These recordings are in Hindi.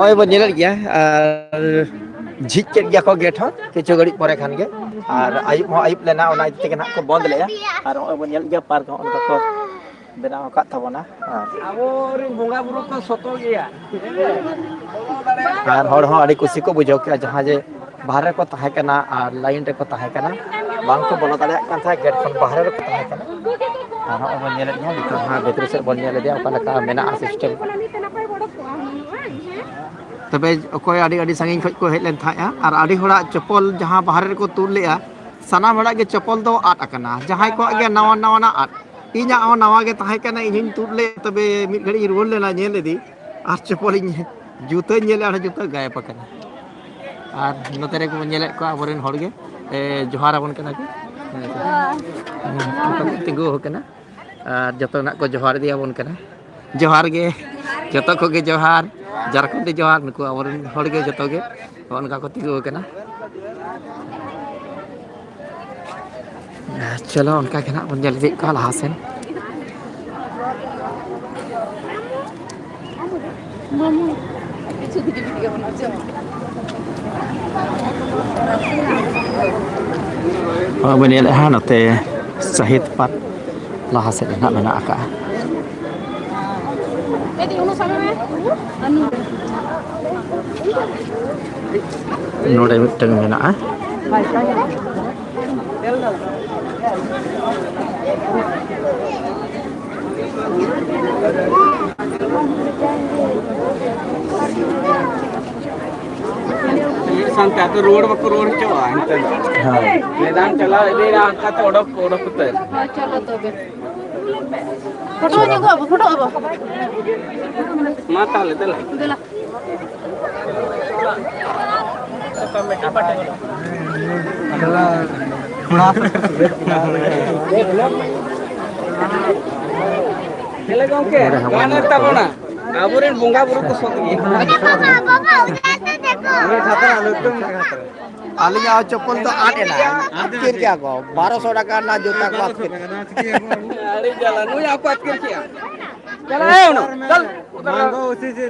ᱱᱚᱜᱼᱚᱭ ᱵᱚᱱ ᱧᱮᱞᱮᱫ ᱜᱮᱭᱟ ᱟᱨ ᱡᱷᱤᱡ ᱠᱮᱫ ᱜᱮᱭᱟ ᱠᱚ ᱜᱮᱴ ᱦᱚᱸ ᱠᱤᱪᱷᱩ ᱜᱷᱟᱹᱲᱤᱡ ᱯᱚᱨᱮ ᱠᱷᱟᱱ ᱜᱮ ᱟᱨ ᱟᱹᱭᱩᱵ ᱦᱚᱸ ᱟᱹᱭᱩᱵ ᱞᱮᱱᱟ ᱚᱱᱟ ᱤᱫᱤ ᱛᱮᱜᱮ ᱱᱟᱦᱟᱜ ᱠᱚ ᱵᱚᱱᱫ ᱞᱮᱫᱼᱟ ᱟᱨ ᱱᱚᱜᱼᱚᱭ ᱵᱚᱱ ᱧᱮᱞ ᱜᱮᱭᱟ ᱯᱟᱨᱠ ᱦᱚᱸ ᱚᱱᱠᱟ ᱠᱚ ᱵᱮᱱᱟᱣ ᱟᱠᱟᱫ ᱛᱟᱵᱚᱱᱟ ᱟᱵᱚᱨᱮᱱ ᱵᱚᱸᱜᱟ ᱵᱩᱨᱩ ᱠᱚ ᱥᱚᱛᱚ ᱜᱮᱭᱟ ᱟᱨ ᱦᱚᱲ ᱦᱚᱸ ᱟᱹᱰᱤ ᱠᱩᱥᱤ ᱠᱚ ᱵᱩᱡᱷᱟᱹᱣ ᱠᱮᱫᱼᱟ ᱡᱟᱦᱟᱸ ᱡᱮ ᱵᱟᱦᱨᱮ ᱨᱮᱠᱚ ᱛᱟᱦᱮᱸ ᱠᱟᱱᱟ ᱟᱨ ᱞᱟᱭᱤᱱ ᱨᱮᱠᱚ ᱛᱟᱦᱮᱸ ᱠᱟᱱᱟ ᱵᱟᱝᱠᱚ ᱵᱚᱞᱚ ᱫᱟᱲᱮᱭᱟᱜ ᱠᱟᱱ ᱛᱟᱦᱮᱸᱫ ᱜᱮᱴ ᱠᱷᱚᱱ ᱵᱟᱦᱨᱮ ᱨᱮᱠᱚ ᱛᱟᱦᱮᱸ ᱠᱟᱱᱟ ᱟᱨ ᱱᱚᱜᱼᱚᱭ ᱵᱚᱱ ᱧᱮᱞᱮᱫ ᱜᱮᱭᱟ ᱱᱤᱛᱚᱜ ᱦᱟᱸᱜ ᱵᱷᱤᱛᱨᱤ ᱥᱮᱫ ᱵᱚᱱ ᱧᱮᱞ ᱤᱫᱤᱭᱟ ᱚᱠᱟ ᱞᱮᱠᱟ ᱢᱮᱱᱟᱜᱼᱟ ᱥᱤᱥᱴᱮᱢ ᱛᱚᱵᱮ ᱚᱠᱚᱭ ᱟᱹᱰᱤ ᱥᱟᱺᱜᱤᱧ ᱠᱷᱚᱱ ᱠᱚ ᱦᱮᱡ ᱞᱮᱱ ᱛᱟᱦᱮᱸᱫᱼᱟ ᱟᱨ ᱟᱹᱰᱤ ᱦᱚᱲᱟᱜ ᱪᱚᱯᱚᱞ ᱡᱟᱦᱟᱸ ᱵᱟᱦᱨᱮ ᱨᱮᱠᱚ ᱛᱩᱫ ᱞᱮᱫᱼᱟ ᱥᱟᱱᱟᱢ ᱦᱚᱲᱟᱜ ᱜᱮ ᱪᱚᱯᱚᱞ ᱫᱚ ᱟᱫ ᱟᱠᱟᱱᱟ ᱡᱟᱦᱟᱸᱭ ᱠᱚᱣᱟᱜ ᱜᱮ ᱱᱟᱣᱟ ᱱᱟᱣᱟᱱᱟᱜ ᱟᱫ ᱤᱧᱟᱹᱜ ᱦᱚᱸ ᱱᱟᱣᱟ ᱜᱮ ᱛᱟᱦᱮᱸ ᱠᱟᱱᱟ ᱤᱧᱦᱚᱧ ᱛᱩᱫ ᱞᱮᱫ ᱛᱚᱵᱮ ᱢᱤᱫ ᱜᱷᱟᱹᱲᱤᱡ ᱤᱧ ᱨᱩᱣᱟᱹᱲ ᱞᱮᱱᱟ ᱧᱮᱞ ᱤᱫᱤ ᱟᱨ ᱪᱚᱯᱚᱞᱤᱧ ᱡᱩᱛᱟᱹᱧ ᱧᱮᱞᱮᱫ ᱟᱨ ᱡᱩᱛᱟᱹ ᱜᱟᱭᱮᱵ ᱟᱠᱟᱱᱟ ᱟᱨ ᱱᱚᱛᱮ ᱨᱮᱜᱮ ᱵᱚᱱ ᱧᱮᱞᱮᱫ ᱠᱚᱣᱟ ᱟᱵᱚᱨᱮᱱ ᱦᱚᱲ ᱜᱮ ᱡᱚᱦᱟᱨ ᱟᱵᱚᱱ ᱠᱟᱱᱟ ᱠᱚ ᱛᱤᱸᱜᱩ ᱟᱠᱟᱱᱟ ᱟᱨ ᱡᱚᱛᱚᱱᱟᱜ ᱠᱚ ᱡᱚᱦᱟᱨ ᱤᱫᱤᱭᱟᱵᱚᱱ ᱠᱟᱱᱟ ᱡᱚᱦᱟᱨ ᱜᱮ ᱡᱚᱛᱚ ᱠᱚᱜᱮ ᱡᱚᱦᱟᱨ ᱡᱷᱟᱲᱠᱷᱚᱸᱰᱤ ᱡᱚᱦᱟᱨ ᱱᱩᱠᱩ ᱟᱵᱚᱨᱮᱱ ᱦᱚᱲᱜᱮ ᱡᱚᱛᱚ ᱜᱮ ᱱᱚᱜᱼᱚ ᱱᱚᱝᱠᱟ ᱠᱚ ᱛᱤᱸᱜᱩ ᱟᱠᱟᱱᱟ ᱪᱚᱞᱚ ᱚᱱᱠᱟ ᱜᱮ ᱱᱟᱜ ᱵᱚᱱ ᱧᱮᱞ ᱤᱫᱤᱭᱮᱫ ᱠᱚᱣᱟ ᱞᱟᱦᱟ ᱥᱮᱱ ᱱᱚᱜᱼᱚᱭ ᱵᱚᱱ ᱧᱮᱞᱮᱫᱼᱟ ᱱᱚᱛᱮ ᱥᱟᱦᱤᱫ ᱯᱟᱨᱠ ᱞᱟᱦᱟ ᱥᱮᱫ ᱨᱮ ᱱᱟᱜ ᱢᱮᱱᱟᱜ ᱟᱠᱟᱜᱼᱟ ᱱᱚᱰᱮ ᱢᱤᱫᱴᱟᱝ ᱢᱮᱱᱟᱜᱼᱟ ᱥᱟᱱᱛᱟ ᱛᱚ ᱨᱳᱰ ᱵᱟᱠᱚ ᱨᱳᱰ ᱦᱚᱪᱚᱣᱟᱜᱼᱟ ᱢᱮᱫᱟᱱ ᱪᱟᱞᱟᱣ ᱤᱫᱤᱭᱟ ᱚᱱᱠᱟᱛᱮ ᱚᱰᱚᱠ ᱩᱛᱟᱹᱨ ᱪᱚᱞᱚ ᱛᱚᱵᱮ ᱯᱷᱳᱴᱳ ᱧᱚᱜᱚᱜ ᱯᱷᱳᱴᱳ ᱟᱵᱚ ᱢᱟ ᱛᱟᱦᱞᱮ ᱫᱮᱞᱟ ᱦᱮᱞᱳ ᱜᱚᱝᱠᱮ ᱢᱟᱱᱮ ᱛᱟᱵᱚᱱᱟ ᱟᱵᱚᱨᱮᱱ ᱵᱚᱸᱜᱟ ᱵᱩᱨᱩ ᱠᱚ ᱥᱚᱛ ᱜᱮᱭᱟ ᱟᱹᱞᱤᱧᱟᱜ ᱪᱚᱯᱚᱞ ᱫᱚ ᱟᱫ ᱮᱱᱟ ᱟᱹᱛᱠᱤᱨ ᱠᱮᱜᱼᱟ ᱠᱚ 1200 ᱴᱟᱠᱟ ᱨᱮᱱᱟᱜ ᱡᱩᱛᱟᱹ ᱠᱚ ᱟᱹᱛᱠᱤᱨ ᱟᱹᱰᱤ ᱡᱟᱞᱟ ᱱᱩᱭ ᱦᱚᱸᱠᱚ ᱟᱹᱛᱠᱤᱨ ᱠᱮᱜᱼᱟ मांगो उसी से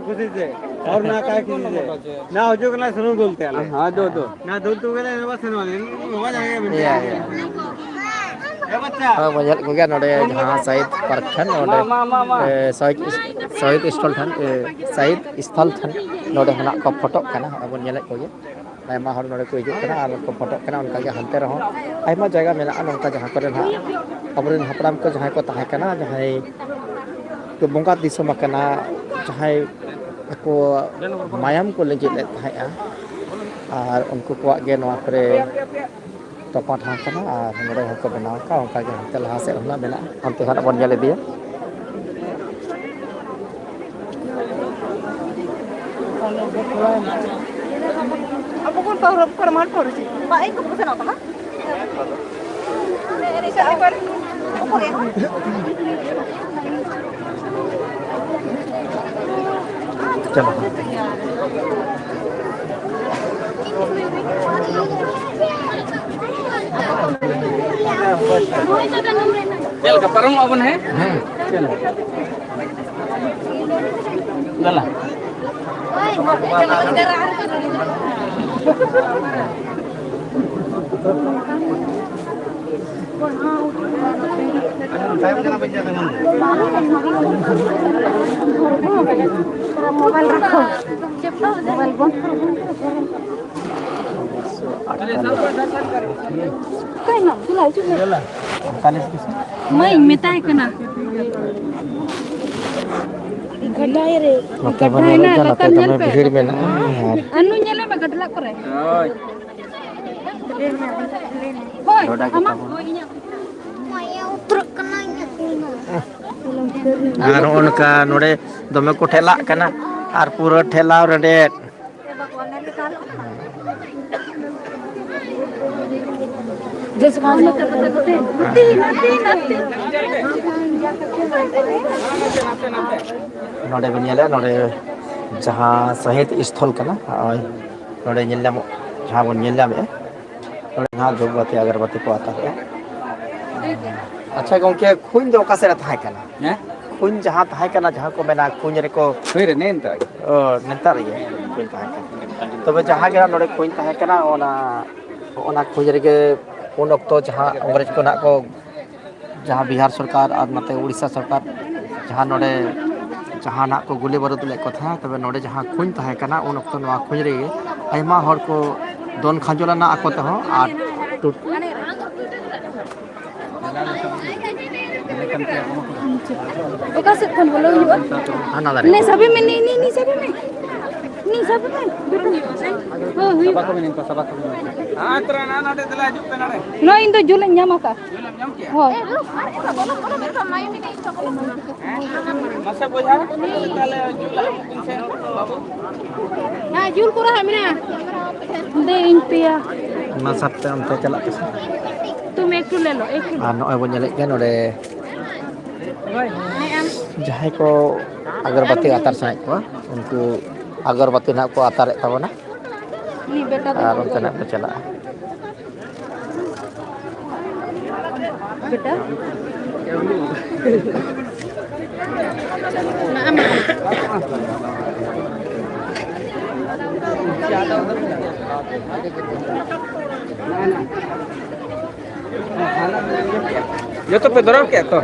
खुशी से और ना काय किसी से ना हो जो ना सुनो बोलते हैं हां दो ना दो तो गले बस सुनो हो जाएगा ए बच्चा मजा को गया नोडे जहां शहीद पार्क ठन नोडे शहीद स्थल ठन शहीद स्थल ठन नोडे हना को फोटो कना अब नेलक को आयमा हर नोडे को हिजुग कना आर को फोटो कना उनका के हनते रहो आयमा जगह मेना नोंका जहां करे ना अबरेन हपराम को जहां को ताहे कना जहां के बंगा दिसम कना जहां को मायाम को लेजित ले ताहेआ आर उनको को गे नवा करे तोपा ठा कना आर नोडे को बनाव का उनका के हनते लहा से हमला मेना हनते हना बन नेल दिया Apa kau tahu perman polisi? Pak, ikut pesan apa kan? Ini saya per. Apa ya? चलो चल का परम अपन है चलो चला मोबाइल रखो मोबाइल बंद कहीं ना चला चला मैं मिटाई करना गड्ढा है रे गड्ढा है ना लोकल नेल पे भीड़ में ना अनु नेले में गड्ढा करे ओय आर उनका नोडे दमे को ठेला कना आर पूरा ठेला रेडे नोडे बनियाले नोडे जहां शहीद स्थल कना नोडे नेलम जहां बन नेलम नोडे ना धूपबत्ती अगरबत्ती को आता है अच्छा गंके खुन दो का से था कना हैं खुन जहाँ तहां कना जहाँ को मेना खुन रे को Mire, nenta. नेता रे खुन तहां कना तबे जहाँ के नोडे खुन तहां कना ओना खुन रे के उन अक्तो जहाँ अंग्रेज को ना को जहाँ बिहार सरकार और नते उड़ीसा सरकार जहाँ नोडे जहाँ ना को गुली बारूद ले को था तबे नोडे जहाँ खुन तहां कना उन अक्तो नवा खुन रे आयमा हर को दोन खांजोला ना आको तहो आ ओका से खन बोलो हुआ हाना दारे नहीं सभी में नहीं सभी में नहीं सभी में हो हुई Sabak ko minin pa, sabak ko minin. Ah, tara na natin dala juk pe na re. no indo julen nyama ka Julam jam kya? हो Masa boja? Tale julam pinse babu. ना जुल को रहा मिना दे इन पिया ना सबते अंते चला के तुम एक ले लो एक आ नोय बन nyelek kan node जहाँ को अगरबत्ती आतार साइड को उनको अगरबत्ती ना को आतार तब ना नहीं बेटा और उनके ना को चला बेटा Yo to pe dorang kya to?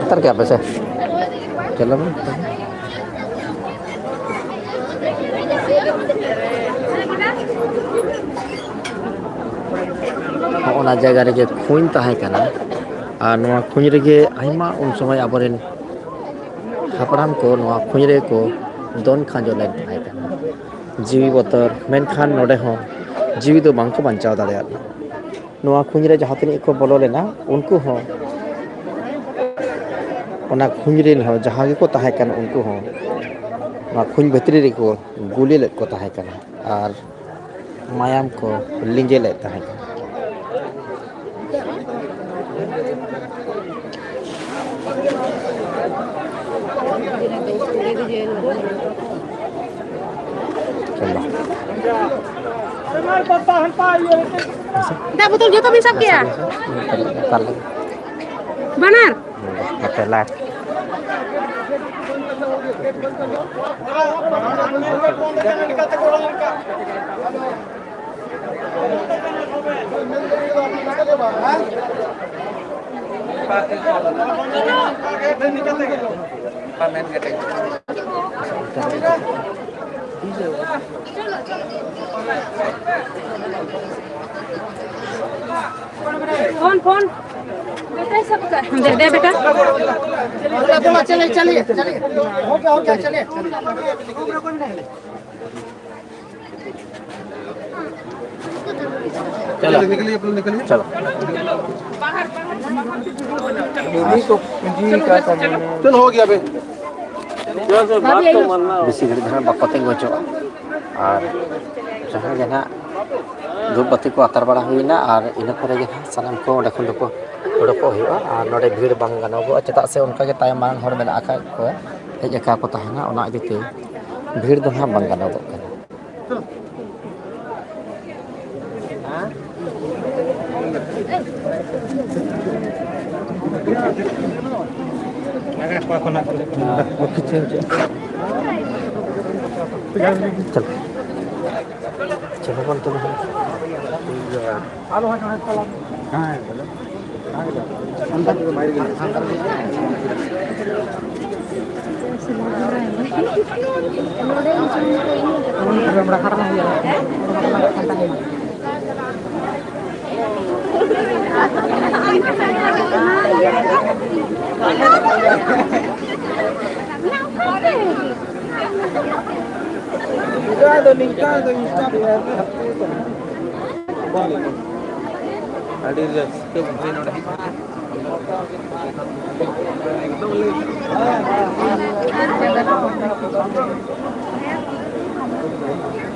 अंतर क्या पैसे चलो ओना जगह रे खुन तहां कना आ नवा खुन रे के आइमा उन समय आबरेन हापराम को नवा खुन रे को दोन खांजो ले तहां कना जीवी बतर मेन खान नोडे हो जीवी दो बांको बंचाव दाड़े नवा खुन रे जहाँ तनी को बोलो लेना उनको हो ओना खुन रे हो जहाँ के को तहां कना उनको हो नवा खुन भीतरी रे को गुली ले को तहां कना और मायाम को लिंजे ले तहां कना दा betul juga bisa kia benar Nutella phone बेटा सबका दे दे बेटा बोला चलिए चलिए चलिए हो गया चलिए चलो निकलिए अपन निकलिए. चलो चल हो गया बे. बेसी घड़ी धरा बापते गोचो और जहाँ जहाँ धूप बत्ती को आतार बड़ा हुई ना और इन पर सामान को खन को उड़को और नोडे भीड़ बांग गानोगो चेदा से उनका के तायम मांग हर मेना आखा को हेज एका को तहना ओना इदीते भीड़ दो हां बांग गानोगो कना चल चलो कौन तो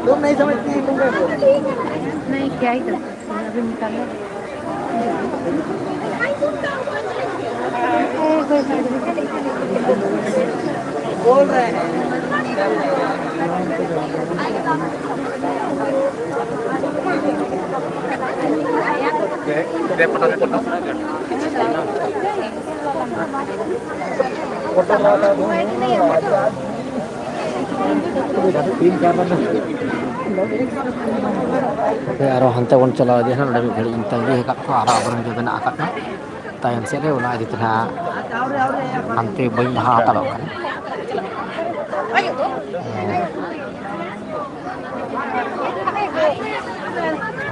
तुम नहीं समझती तुम नहीं क्या ही कर अभी निकाले बोल रहे हैं ᱟᱨᱚ ᱦᱟᱱᱛᱮ ᱵᱚᱱ ᱪᱟᱞᱟᱣ ᱤᱫᱤᱭᱟ ᱱᱚᱰᱮ ᱢᱤᱫ ᱜᱷᱟᱹᱲᱤᱡ ᱤᱧ ᱛᱟᱺᱜᱤ ᱟᱠᱟᱫ ᱠᱚᱣᱟ ᱟᱨᱚ ᱟᱵᱚᱨᱮᱱ ᱜᱮ ᱢᱮᱱᱟᱜ ᱟᱠᱟᱫ ᱠᱚᱣᱟ ᱛᱟᱭᱚᱢ ᱥᱮᱫ ᱨᱮ ᱚᱱᱟ ᱤᱫᱤ ᱛᱮ ᱱᱟᱦᱟᱜ ᱦᱟᱱᱛᱮ ᱵᱟᱹᱧ ᱞᱟᱦᱟ ᱦᱟᱛᱟᱲᱚᱜ ᱠᱟᱱᱟ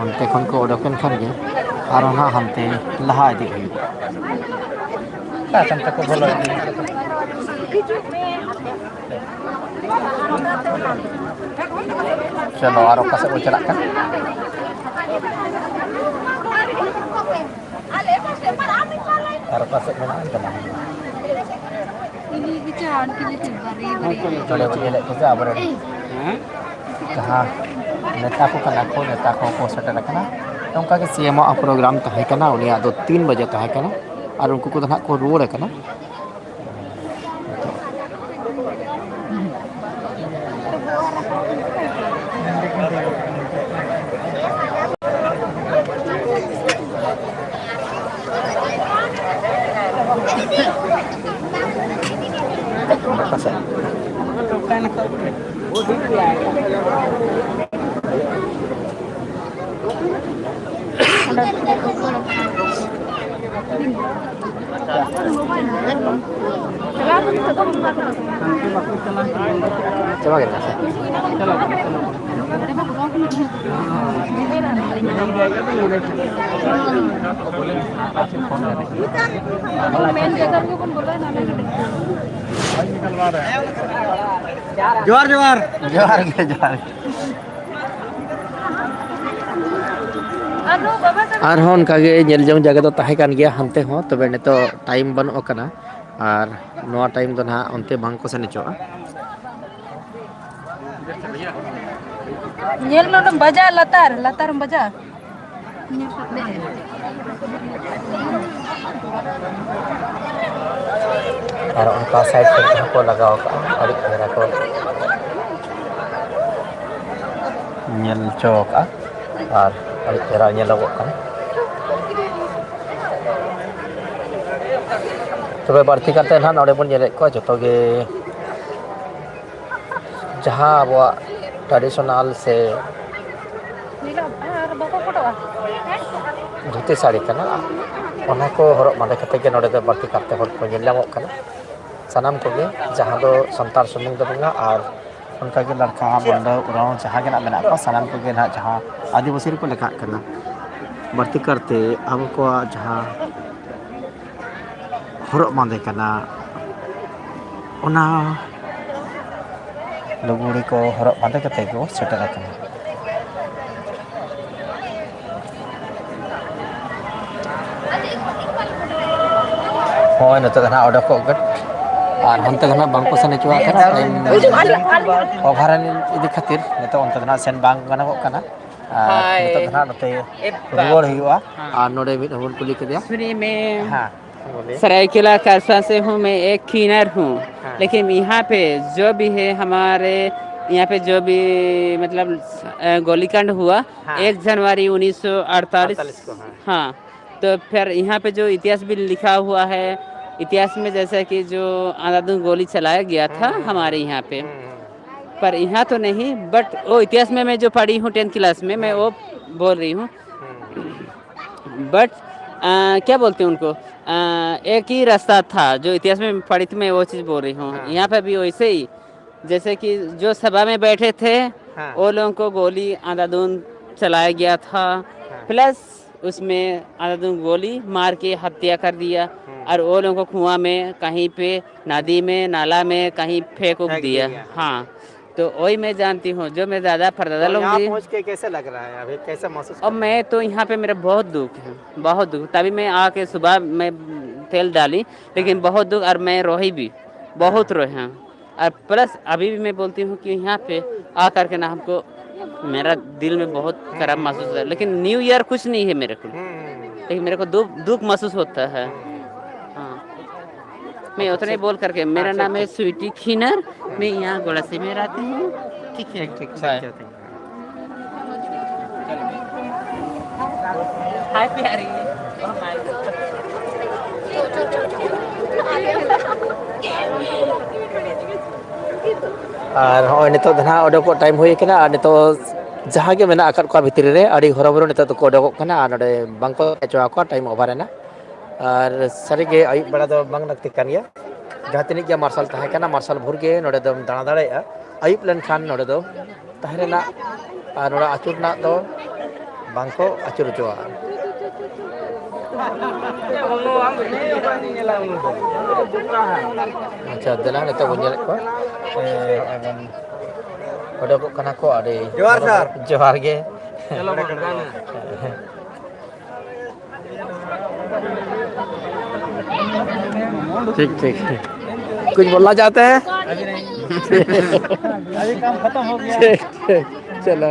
ᱚᱱᱛᱮ ᱠᱷᱚᱱ ᱠᱚ ᱚᱰᱚᱠᱮᱱ ᱠᱷᱟᱱ ᱜᱮ ᱟᱨᱚ ᱱᱟᱦᱟᱜ ᱦᱟᱱᱛᱮ ᱞᱟᱦᱟ ᱤᱫᱤ ᱦᱩᱭᱩᱜᱼᱟ ᱦᱟᱱᱛᱮ ᱠᱚ ᱵᱚᱞᱚ ᱤᱫᱤ चलो आरो का सब चला kan आरो का सब मेना चला ini gicahan kini tibari चले बजे को आबरे जहां नेता को कना को नेता को सेटर कना उनका के सीएम प्रोग्राम तहे कना उनिया दो 3 बजे तहे कना और उनको को ना को रोड कना coba kita जोहार जोहार जोहार के जोहार आरहों उनकागे नेल जंग जगह तो ताहे कान गया हंते हो तबे नितो टाइम बनो कना और नोआ टाइम तो ना उनते बांग को सनेचोआ nyel nodem baja latar latar baja और उनका साइड पे को लगाओ का अड़ी मेरा को नेल चौका और अड़ी तेरा नेल लगो का तबे बढ़ती करते ना नोडे बन नेले को जतो गे जहां वो ट्रेडिशनल से धोती साड़ी कना ओना को हरक माने कते के नोडे दे बढ़ती करते हर को नेल लामो कना सनाम को गे जहां दो संतार सुमुंग दो बंगा और उनका के लड़का बंदा उराव जहां के ना मेना को सनाम को गे ना जहां आदिवासी को लेखा करना बढ़ती करते अब को जहां हरक माने कना ओना लुगड़ी को हरक बांधे कते को सेटर करना होय नते ना ऑर्डर को गट और हंते ना बांको सने चुआ कना ओभारन इदि खातिर नते उनते ना सेन बांग गनागो कना नते ना नते रुवार हुआ और नोडे मिट हबन कुली के दिया फ्री में हां सरायकेला खारसा से हूँ मैं एक क्लीनर हूँ लेकिन यहाँ पे जो भी है हमारे यहाँ पे जो भी मतलब गोलीकांड हुआ 1 जनवरी 1948 को हाँ तो फिर यहाँ पे जो इतिहास भी लिखा हुआ है इतिहास में जैसा कि जो अंधाधुंध गोली चलाया गया था हमारे यहाँ पे पर यहाँ तो नहीं बट वो इतिहास में मैं जो पढ़ी हूँ 10th क्लास में मैं वो बोल रही हूँ बट क्या बोलते हैं उनको एक ही रास्ता था जो इतिहास में पढ़ी थी मैं वो चीज़ बोल रही हूँ यहाँ पे भी वैसे ही जैसे कि जो सभा में बैठे थे वो लोगों को गोली अंधाधुंध चलाया गया था प्लस उसमें अंधाधुंध गोली मार के हत्या कर दिया और वो लोगों को कुआं में कहीं पे नदी में नाला में कहीं फेंक दिया हाँ तो वही मैं जानती हूँ जो मेरे दादा परदादा लोग यहाँ पहुँच के कैसे लग रहा है अभी कैसे महसूस अब मैं तो यहाँ पे मेरा बहुत दुख है बहुत दुख तभी मैं आके सुबह मैं तेल डाली लेकिन बहुत दुख और मैं रोही भी बहुत रोए हैं और प्लस अभी भी मैं बोलती हूँ कि यहाँ पे आ करके ना हमको मेरा दिल में बहुत खराब महसूस होता है, लेकिन न्यू ईयर कुछ नहीं है मेरे को, लेकिन मेरे को दुख महसूस होता है। हाँ, मैं उतने बोल करके, मेरा नाम है स्वीटी खिनर, मैं यहाँ गोड़ासी में रहती हूँ। ठीक है, ठीक बाय। हाय प्यारी। Oh my God. और हाँ नितो धना ओडोको टाइम हुई कना और नितो जहाँ के मेना आकर को भितरी रे अड़ी हरबरो नितो तो कोडोको कना और नोडे बांको चवा को टाइम ओवर है ना और सारी के आई बड़ा तो बांग लगती कनिया जहाँ तनिक के मार्शल तहे कना मार्शल भूर के नोडे दम दाना दाड़े आयुब लन खान नोडे दो तहरे ना और नोडे आचुर ना दो बांको आचुर चवा अच्छा दला नितो बुझल को ओडोको कना को अड़ी जोहार सर। जोहार गे चलो ठीक ठीक कुछ बोलना चाहते हैं अभी काम खत्म हो गया। ठीक ठीक चलो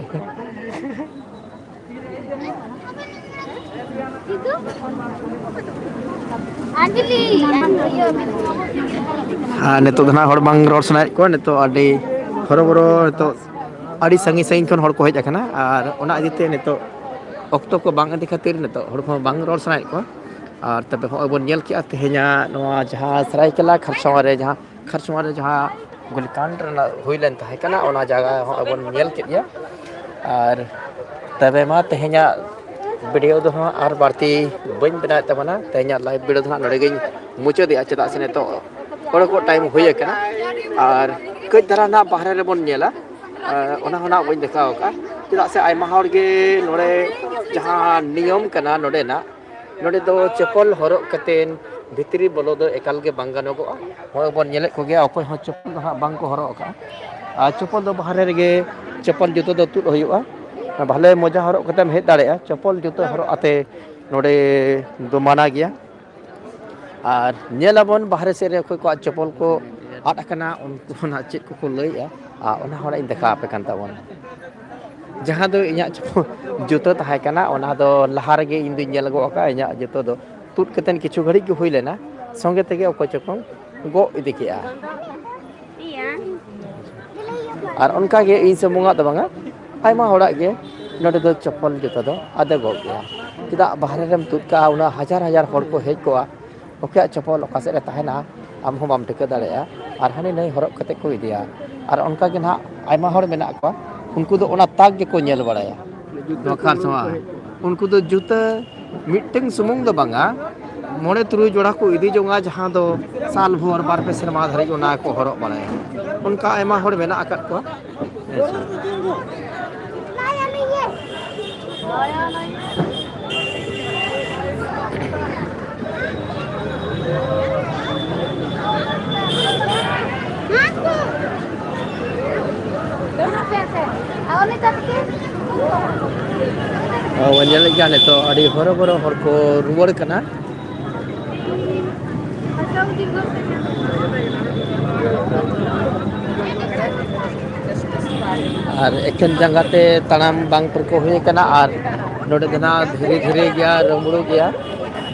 हाँ नितो धना हड़ बांग रोड सनाय को नितो अड़ी हरबरो नितो अड़ी संगी संगी खन हड़ को हेज अकना और ओना इदिते नितो ऑक्टो को बांग इदी खातिर नितो हड़ को बांग रोड सनाय को और तबे हो बन नेल किया तेहेना नोआ जहां सरायकेला खरसवा रे जहां गुलिकांड रना हुइलन ताहे कना ओना जगह हो बन नेल किया और तबे मा तेहेना वीडियो दो और बारती बन बना तबना तेहेना लाइव वीडियो दो नडे गई मुचो दिया चदा से नितो ओडो को टाइम हुई कना और कई तरह ना बाहर रे बन नेला ओना होना बन देखाव का चदा से आयमा हर गे नोडे जहां नियम कना नोडे ना नोडे दो चप्पल हरक कतेन भितरी बोलो दो एकाल के बांग गानोगोआ होय बन नेले को गया अकोय हो चप्पल दो बांग को हरक का आ चप्पल दो बाहर रे चप्पल जुतो दो तुद होयुआ भले मजा हरक कतेम हेज दाड़ेया चप्पल जुतो हरक आते नोडे दो माना गया और नेलाबन बाहर से रे अकोय को चप्पल को आद अकना उनको ना चेक को लइया आ ओना होना इन देखा पे कान ताबन जहाँ दो इኛ जुतो ताहे कना ओना दो लहा रे इन दो नेल गो का इኛ जुतो दो तुद कतेन किछु घड़ी के हुई लेना संगे तेगे अको चकम गो इदी किया और उनका के इन से मुंगा दो बांगा आयमा होड़ा के नोडे दो चप्पल जुतो दो आदे गो गया चदा बाहर रेम तुद का उना हजार हजार हड़ को हेज कोआ ओके चप्पल ओका से रे ताहेना आम हम बाम टिका दाड़ेया और हानि नहीं हरक कते को इदिया और उनका के ना आयमा हड़ मेना को उनको दो ओना ताक के को नेल बड़ाया दोखार सवा उनको दो जूता मिटिंग सुमुंग दो बांगा मोड़े तुरुई जोड़ा को इदी जोंगा जहां दो साल भर बार पे शर्मा धरी ओना को हरक बड़ाया उनका आयमा हड़ मेना आकत को वanyal gane to adi horo boro hor ko ruwar kana और एखन जंगाते तनाम बांग पर को हुई कना और नोडे दना धीरे धीरे गया रमुड़ो गया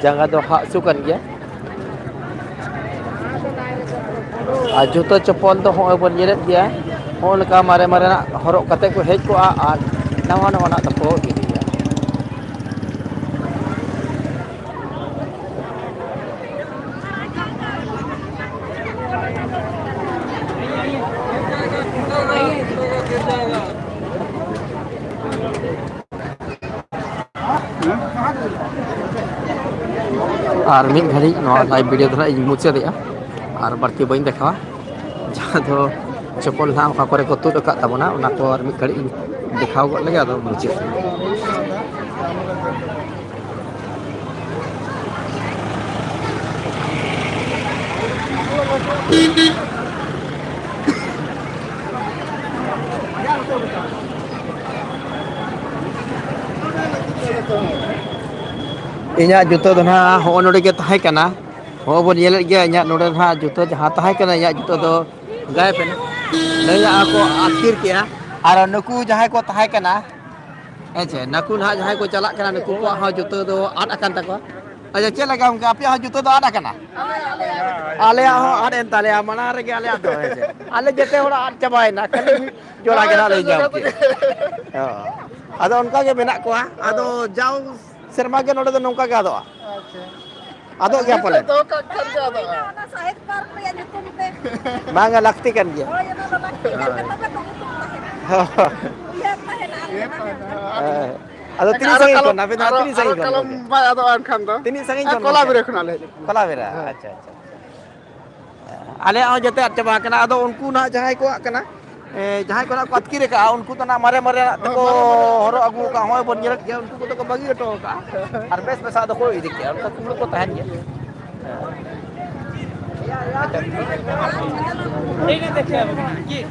जंगा दो हासु कन गया और जूतो चप्पल तो हो बन येरे गया होन का मारे मारे ना हरक कते को हेज को और नवा नवा ना तको इदिया और मिन घड़ी लाइव वीडियो धरा मुचे दिया और बाकी बइन देखा जहाँ दो चप्पल ना ओका करे को तुद अकात ताबोना ओना को और मिन घड़ी दिखाओ गो लगे आदो मुचे इኛ जुतो दो ना हो नोडे के ताहे कना हो बन येले गया इኛ नोडे ना जुतो जहां ताहे कना इኛ जुतो दो गाय पे ना नया को आखिर किया और नुकु जहां को तहाय कना ऐसे नुकु ना जहां को चला कना नुकु को हा जुतो दो आड अकन तको अच्छा चल लगा उनका आपे हा जुतो दो आड अकना आले हो आड एन ताले मना रे आले दो ऐसे आले जते होड़ा आड चबाय ना खाली जोड़ा गना ले जाओ के आदो उनका के मेना को आदो जाओ शर्मा के नोडे दो नौका के आदो आदो क्या पले तो का कर जा दो साहित्य पार्क रे nyutum teh. मांगा लगती kan dia Oh, ya no lakti kan kenapa kau nyutum teh? Ada tini sangi kon, apa nama tini sangi kalau kon? mbak atau an kan to Tini sangi kon. kola bere khuna le Kola bera, acha acha. Ale ao jate achaba kana ado unku na jahai ko kana jahai ko na ko atkire ka unku to na mare mare ko horo agu ka hoy bon jerak ya unku to ko bagi to ka ar bes bes ado ko idik ya unku ko tahan ya ini देखिए ये